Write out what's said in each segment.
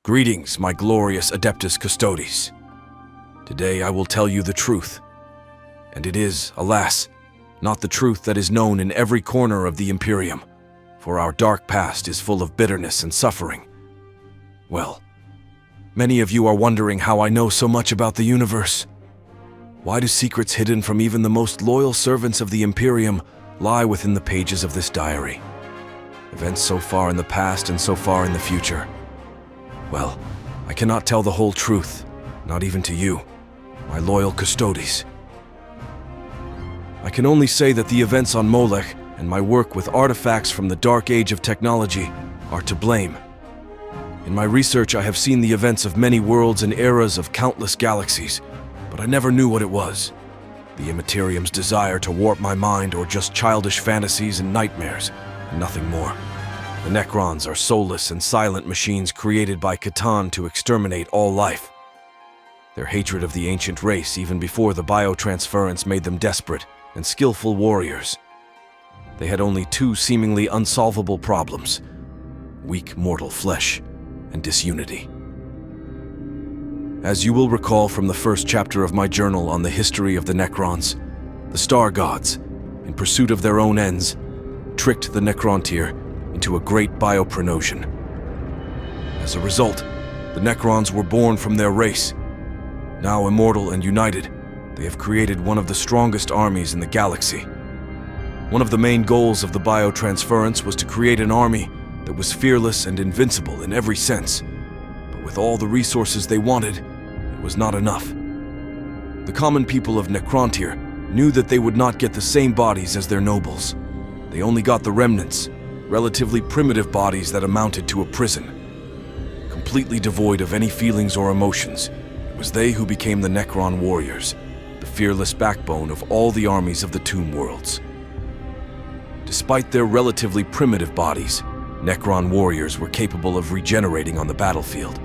Greetings, my glorious Adeptus Custodes. Today I will tell you the truth. And it is, alas, not the truth that is known in every corner of the Imperium, for our dark past is full of bitterness and suffering. Well, many of you are wondering how I know so much about the universe. Why do secrets hidden from even the most loyal servants of the Imperium lie within the pages of this diary? Events so far in the past and so far in the future. Well, I cannot tell the whole truth, not even to you, my loyal Custodes. I can only say that the events on Molech and my work with artifacts from the dark age of technology are to blame. In my research, I have seen the events of many worlds and eras of countless galaxies, but I never knew what it was. The Immaterium's desire to warp my mind, or just childish fantasies and nightmares, and nothing more. The Necrons are soulless and silent machines created by Catan to exterminate all life. Their hatred of the ancient race, even before the biotransference, made them desperate and skillful warriors. They had only two seemingly unsolvable problems: weak mortal flesh and disunity. As you will recall from the first chapter of my journal on the history of the Necrons, the Star Gods, in pursuit of their own ends, tricked the Necrontyr into a great bioprenosian. As a result, the Necrons were born from their race. Now immortal and united, they have created one of the strongest armies in the galaxy. One of the main goals of the biotransference was to create an army that was fearless and invincible in every sense. But with all the resources they wanted, it was not enough. The common people of Necrontyr knew that they would not get the same bodies as their nobles. They only got the remnants, relatively primitive bodies that amounted to a prison. Completely devoid of any feelings or emotions, it was they who became the Necron warriors, the fearless backbone of all the armies of the Tomb Worlds. Despite their relatively primitive bodies, Necron warriors were capable of regenerating on the battlefield.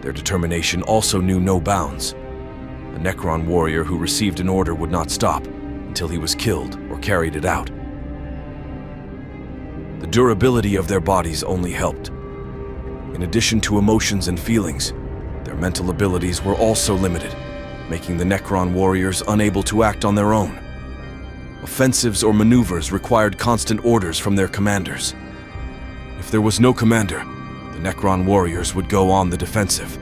Their determination also knew no bounds. A Necron warrior who received an order would not stop until he was killed or carried it out. The durability of their bodies only helped. In addition to emotions and feelings, their mental abilities were also limited, making the Necron warriors unable to act on their own. Offensives or maneuvers required constant orders from their commanders. If there was no commander, the Necron warriors would go on the defensive,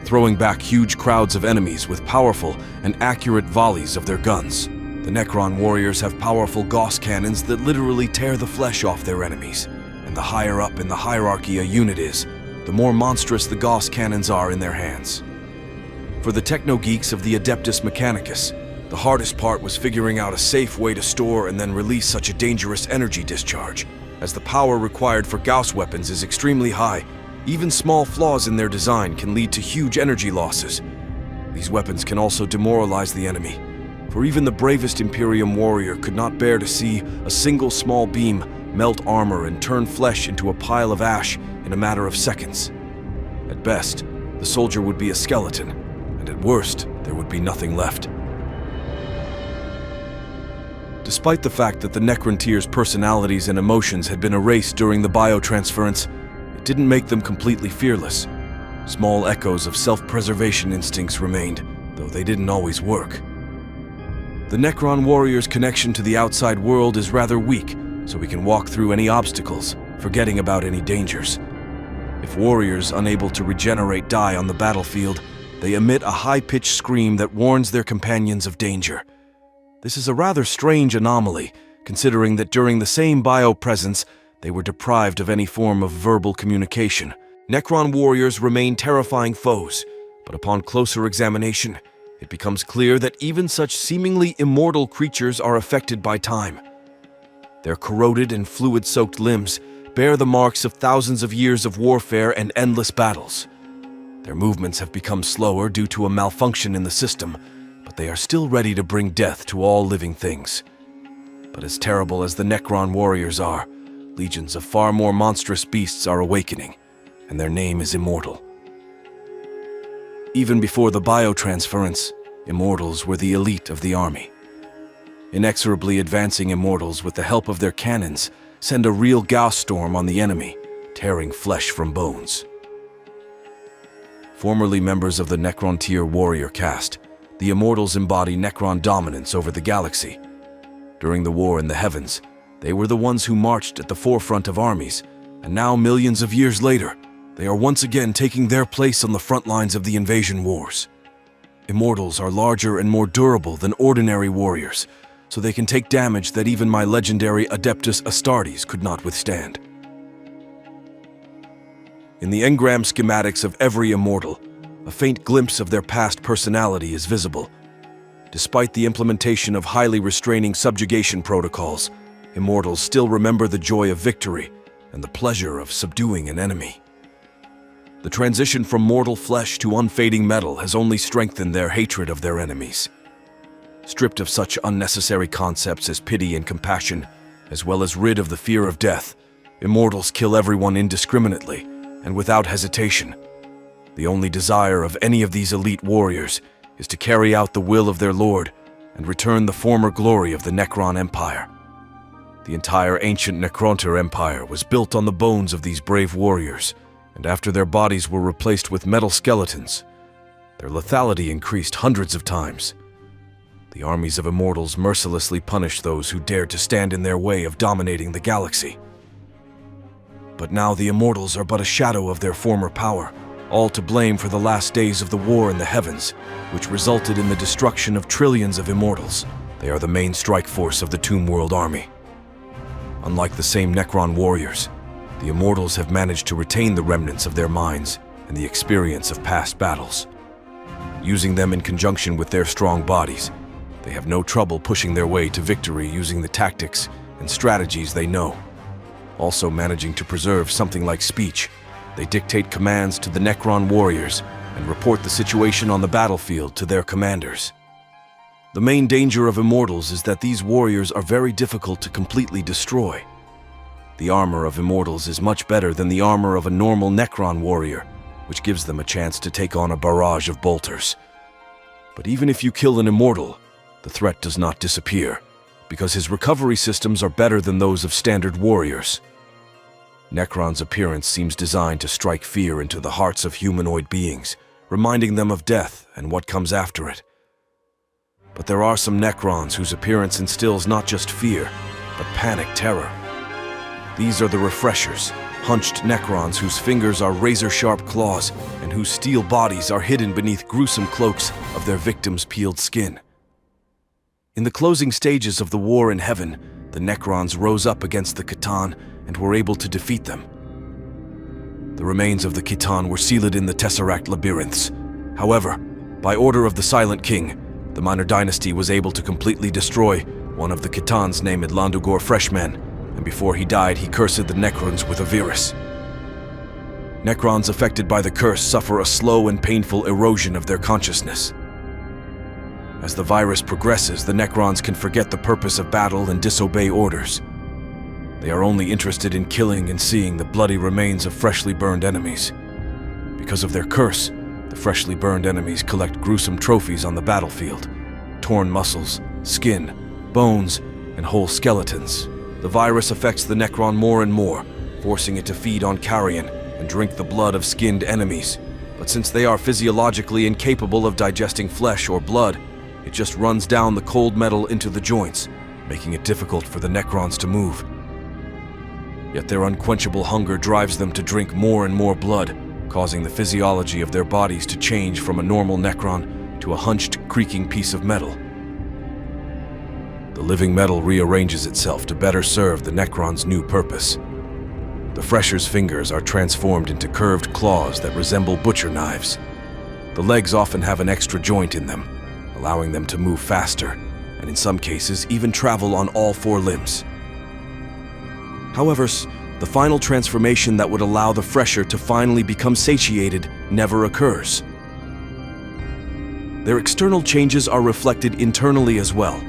throwing back huge crowds of enemies with powerful and accurate volleys of their guns. The Necron warriors have powerful Gauss cannons that literally tear the flesh off their enemies, and the higher up in the hierarchy a unit is, the more monstrous the Gauss cannons are in their hands. For the techno-geeks of the Adeptus Mechanicus, the hardest part was figuring out a safe way to store and then release such a dangerous energy discharge. As the power required for Gauss weapons is extremely high, even small flaws in their design can lead to huge energy losses. These weapons can also demoralize the enemy, for even the bravest Imperium warrior could not bear to see a single small beam melt armor and turn flesh into a pile of ash in a matter of seconds. At best, the soldier would be a skeleton, and at worst, there would be nothing left. Despite the fact that the Necrontyr's personalities and emotions had been erased during the biotransference, it didn't make them completely fearless. Small echoes of self-preservation instincts remained, though they didn't always work. The Necron warrior's connection to the outside world is rather weak, so we can walk through any obstacles, forgetting about any dangers. If warriors unable to regenerate die on the battlefield, they emit a high-pitched scream that warns their companions of danger. This is a rather strange anomaly, considering that during the same biopresence, they were deprived of any form of verbal communication. Necron warriors remain terrifying foes, but upon closer examination, it becomes clear that even such seemingly immortal creatures are affected by time. Their corroded and fluid-soaked limbs bear the marks of thousands of years of warfare and endless battles. Their movements have become slower due to a malfunction in the system, but they are still ready to bring death to all living things. But as terrible as the Necron warriors are, legions of far more monstrous beasts are awakening, and their name is Immortal. Even before the biotransference, Immortals were the elite of the army. Inexorably advancing Immortals with the help of their cannons send a real Gauss storm on the enemy, tearing flesh from bones. Formerly members of the Necron tier warrior caste, the Immortals embody Necron dominance over the galaxy. During the war in the heavens, they were the ones who marched at the forefront of armies, and now, millions of years later, they are once again taking their place on the front lines of the invasion wars. Immortals are larger and more durable than ordinary warriors, so they can take damage that even my legendary Adeptus Astartes could not withstand. In the engram schematics of every Immortal, a faint glimpse of their past personality is visible. Despite the implementation of highly restraining subjugation protocols, Immortals still remember the joy of victory and the pleasure of subduing an enemy. The transition from mortal flesh to unfading metal has only strengthened their hatred of their enemies. Stripped of such unnecessary concepts as pity and compassion, as well as rid of the fear of death, Immortals kill everyone indiscriminately and without hesitation. The only desire of any of these elite warriors is to carry out the will of their lord and return the former glory of the Necron Empire. The entire ancient Necronter Empire was built on the bones of these brave warriors, and after their bodies were replaced with metal skeletons, their lethality increased hundreds of times. The armies of Immortals mercilessly punished those who dared to stand in their way of dominating the galaxy. But now the Immortals are but a shadow of their former power, all to blame for the last days of the war in the heavens, which resulted in the destruction of trillions of Immortals. They are the main strike force of the Tomb World army. Unlike the same Necron warriors, the Immortals have managed to retain the remnants of their minds and the experience of past battles. Using them in conjunction with their strong bodies, they have no trouble pushing their way to victory using the tactics and strategies they know. Also managing to preserve something like speech, they dictate commands to the Necron warriors and report the situation on the battlefield to their commanders. The main danger of Immortals is that these warriors are very difficult to completely destroy. The armor of Immortals is much better than the armor of a normal Necron warrior, which gives them a chance to take on a barrage of bolters. But even if you kill an Immortal, the threat does not disappear, because his recovery systems are better than those of standard warriors. Necron's appearance seems designed to strike fear into the hearts of humanoid beings, reminding them of death and what comes after it. But there are some Necrons whose appearance instills not just fear, but panic terror. These are the Refreshers, hunched Necrons whose fingers are razor-sharp claws and whose steel bodies are hidden beneath gruesome cloaks of their victims' peeled skin. In the closing stages of the war in heaven, the Necrons rose up against the Khitan and were able to defeat them. The remains of the Khitan were sealed in the Tesseract labyrinths. However, by order of the Silent King, the Minor Dynasty was able to completely destroy one of the Khitans named Landugor Freshman, and before he died, he cursed the Necrons with a virus. Necrons affected by the curse suffer a slow and painful erosion of their consciousness. As the virus progresses, the Necrons can forget the purpose of battle and disobey orders. They are only interested in killing and seeing the bloody remains of freshly burned enemies. Because of their curse, the freshly burned enemies collect gruesome trophies on the battlefield: torn muscles, skin, bones, and whole skeletons. The virus affects the Necron more and more, forcing it to feed on carrion and drink the blood of skinned enemies. But since they are physiologically incapable of digesting flesh or blood, it just runs down the cold metal into the joints, making it difficult for the Necrons to move. Yet their unquenchable hunger drives them to drink more and more blood, causing the physiology of their bodies to change from a normal Necron to a hunched, creaking piece of metal. The living metal rearranges itself to better serve the Necron's new purpose. The Fresher's fingers are transformed into curved claws that resemble butcher knives. The legs often have an extra joint in them, allowing them to move faster, and in some cases even travel on all four limbs. However, the final transformation that would allow the Fresher to finally become satiated never occurs. Their external changes are reflected internally as well.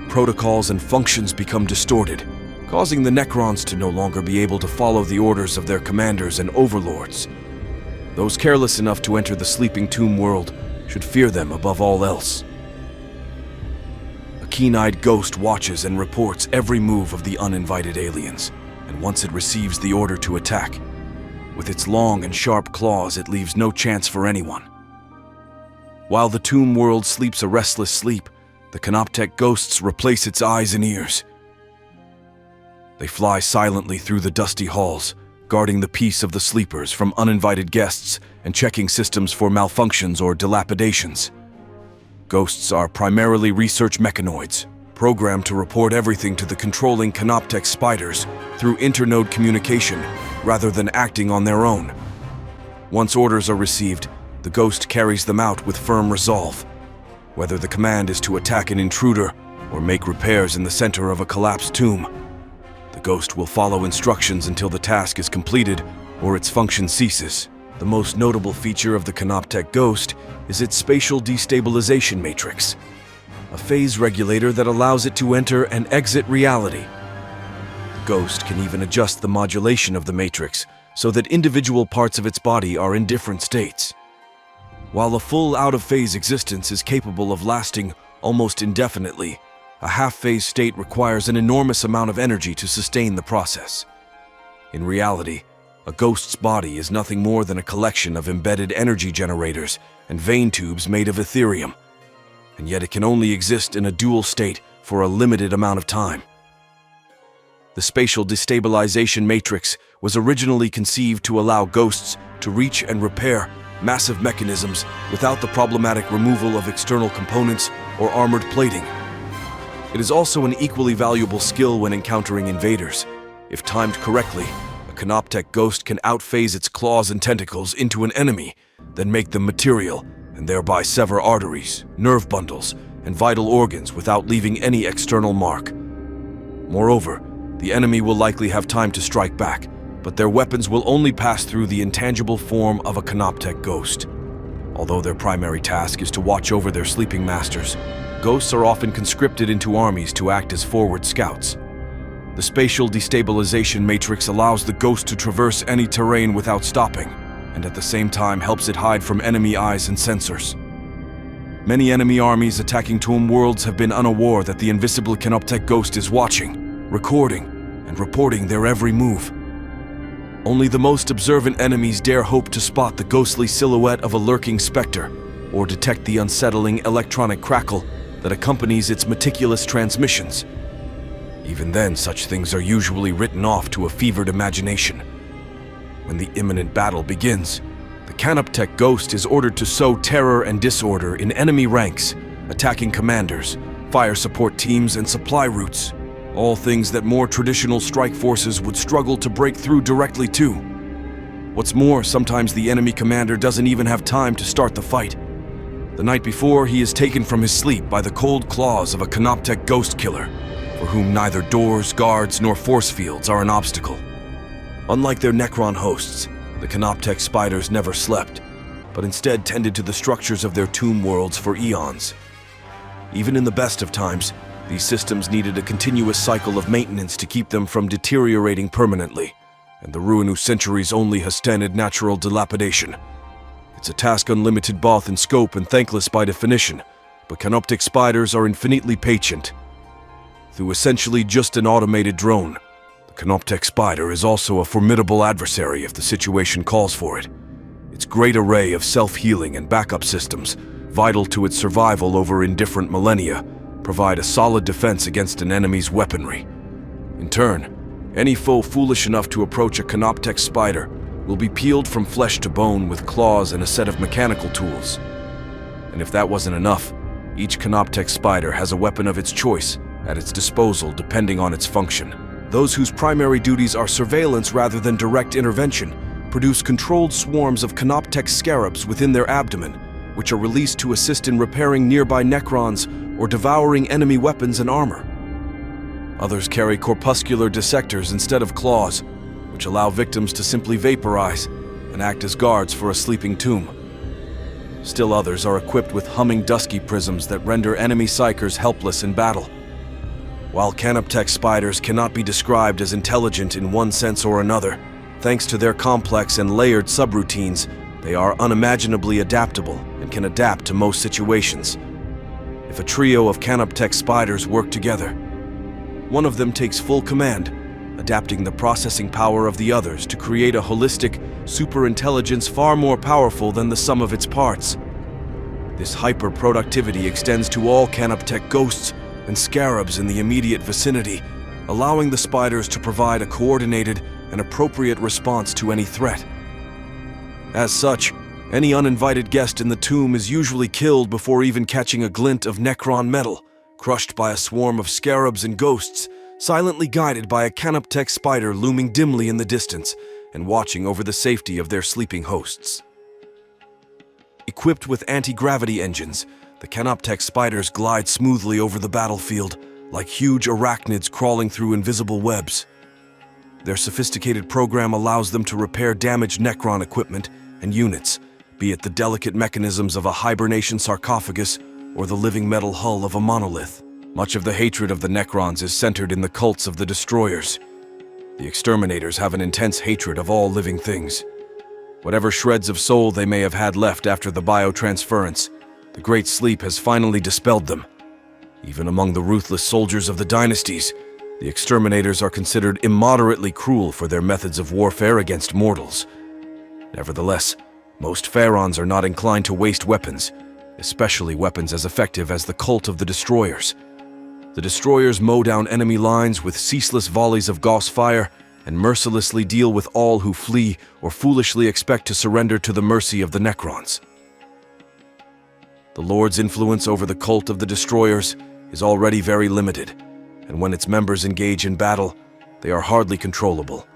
Protocols and functions become distorted, causing the Necrons to no longer be able to follow the orders of their commanders and overlords. Those careless enough to enter the sleeping tomb world should fear them above all else. A keen-eyed ghost watches and reports every move of the uninvited aliens, and once it receives the order to attack, With its long and sharp claws, it leaves no chance for anyone. While the tomb world sleeps a restless sleep, the Canoptek ghosts replace its eyes and ears. They fly silently through the dusty halls, guarding the peace of the sleepers from uninvited guests and checking systems for malfunctions or dilapidations. Ghosts are primarily research mechanoids, programmed to report everything to the controlling Canoptek spiders through internode communication rather than acting on their own. Once orders are received, the ghost carries them out with firm resolve. Whether the command is to attack an intruder or make repairs in the center of a collapsed tomb, the ghost will follow instructions until the task is completed or its function ceases. The most notable feature of the Canoptek ghost is its spatial destabilization matrix, a phase regulator that allows it to enter and exit reality. The ghost can even adjust the modulation of the matrix so that individual parts of its body are in different states. While a full out-of-phase existence is capable of lasting almost indefinitely, a half-phase state requires an enormous amount of energy to sustain the process. In reality, a ghost's body is nothing more than a collection of embedded energy generators and vein tubes made of Ethereum, and yet it can only exist in a dual state for a limited amount of time. The spatial destabilization matrix was originally conceived to allow ghosts to reach and repair massive mechanisms without the problematic removal of external components or armored plating. It is also an equally valuable skill when encountering invaders. If timed correctly, a Canoptek ghost can outphase its claws and tentacles into an enemy, then make them material, and thereby sever arteries, nerve bundles, and vital organs without leaving any external mark. Moreover, the enemy will likely have time to strike back, but their weapons will only pass through the intangible form of a Canoptek ghost. Although their primary task is to watch over their sleeping masters, ghosts are often conscripted into armies to act as forward scouts. The spatial destabilization matrix allows the ghost to traverse any terrain without stopping, and at the same time helps it hide from enemy eyes and sensors. Many enemy armies attacking tomb worlds have been unaware that the invisible Canoptek ghost is watching, recording, and reporting their every move. Only the most observant enemies dare hope to spot the ghostly silhouette of a lurking specter, or detect the unsettling electronic crackle that accompanies its meticulous transmissions. Even then, such things are usually written off to a fevered imagination. When the imminent battle begins, the Canoptek ghost is ordered to sow terror and disorder in enemy ranks, attacking commanders, fire support teams, and supply routes. All things that more traditional strike forces would struggle to break through directly to. What's more, sometimes the enemy commander doesn't even have time to start the fight. The night before, he is taken from his sleep by the cold claws of a Canoptek ghost killer, for whom neither doors, guards, nor force fields are an obstacle. Unlike their Necron hosts, the Canoptek spiders never slept, but instead tended to the structures of their tomb worlds for eons. Even in the best of times, these systems needed a continuous cycle of maintenance to keep them from deteriorating permanently, and the ruin whose centuries only has standed natural dilapidation. It's a task unlimited both in scope and thankless by definition, but Canoptek spiders are infinitely patient. Through essentially just an automated drone, the Canoptek spider is also a formidable adversary if the situation calls for it. Its great array of self-healing and backup systems, vital to its survival over indifferent millennia, provide a solid defense against an enemy's weaponry. In turn, any foe foolish enough to approach a Canoptek spider will be peeled from flesh to bone with claws and a set of mechanical tools. And if that wasn't enough, each Canoptek spider has a weapon of its choice at its disposal depending on its function. Those whose primary duties are surveillance rather than direct intervention produce controlled swarms of Canoptek scarabs within their abdomen, which are released to assist in repairing nearby Necrons or devouring enemy weapons and armor. Others carry corpuscular dissectors instead of claws, which allow victims to simply vaporize and act as guards for a sleeping tomb. Still others are equipped with humming dusky prisms that render enemy psychers helpless in battle. While Canoptek spiders cannot be described as intelligent in one sense or another, thanks to their complex and layered subroutines, they are unimaginably adaptable and can adapt to most situations. If a trio of Canoptek spiders work together, one of them takes full command, adapting the processing power of the others to create a holistic superintelligence far more powerful than the sum of its parts. This hyper-productivity extends to all Canoptech ghosts and scarabs in the immediate vicinity, allowing the spiders to provide a coordinated and appropriate response to any threat. As such, any uninvited guest in the tomb is usually killed before even catching a glint of Necron metal, crushed by a swarm of scarabs and ghosts, silently guided by a Canoptech spider looming dimly in the distance and watching over the safety of their sleeping hosts. Equipped with anti-gravity engines, the Canoptech spiders glide smoothly over the battlefield, like huge arachnids crawling through invisible webs. Their sophisticated program allows them to repair damaged Necron equipment and units, be it the delicate mechanisms of a hibernation sarcophagus or the living metal hull of a monolith. Much of the hatred of the Necrons is centered in the cults of the Destroyers. The Exterminators have an intense hatred of all living things. Whatever shreds of soul they may have had left after the biotransference, the Great Sleep has finally dispelled them. Even among the ruthless soldiers of the dynasties, the Exterminators are considered immoderately cruel for their methods of warfare against mortals. Nevertheless, most Pharaons are not inclined to waste weapons, especially weapons as effective as the cult of the Destroyers. The Destroyers mow down enemy lines with ceaseless volleys of Gauss fire and mercilessly deal with all who flee or foolishly expect to surrender to the mercy of the Necrons. The Lord's influence over the cult of the Destroyers is already very limited, and when its members engage in battle, they are hardly controllable.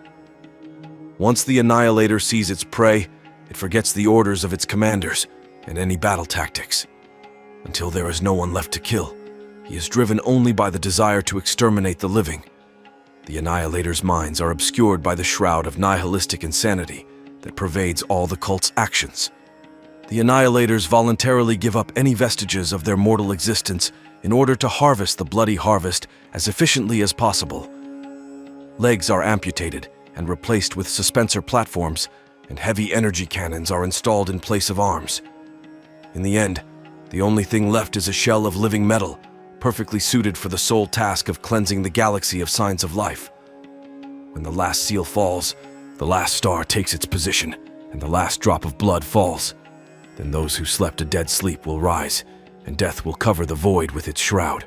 Once the Annihilator sees its prey, it forgets the orders of its commanders and any battle tactics. Until there is no one left to kill, he is driven only by the desire to exterminate the living. The Annihilator's minds are obscured by the shroud of nihilistic insanity that pervades all the cult's actions. The Annihilators voluntarily give up any vestiges of their mortal existence in order to harvest the bloody harvest as efficiently as possible. Legs are amputated and replaced with suspensor platforms, and heavy energy cannons are installed in place of arms. In the end, the only thing left is a shell of living metal, perfectly suited for the sole task of cleansing the galaxy of signs of life. When the last seal falls, the last star takes its position, and the last drop of blood falls. Then those who slept a dead sleep will rise, and death will cover the void with its shroud.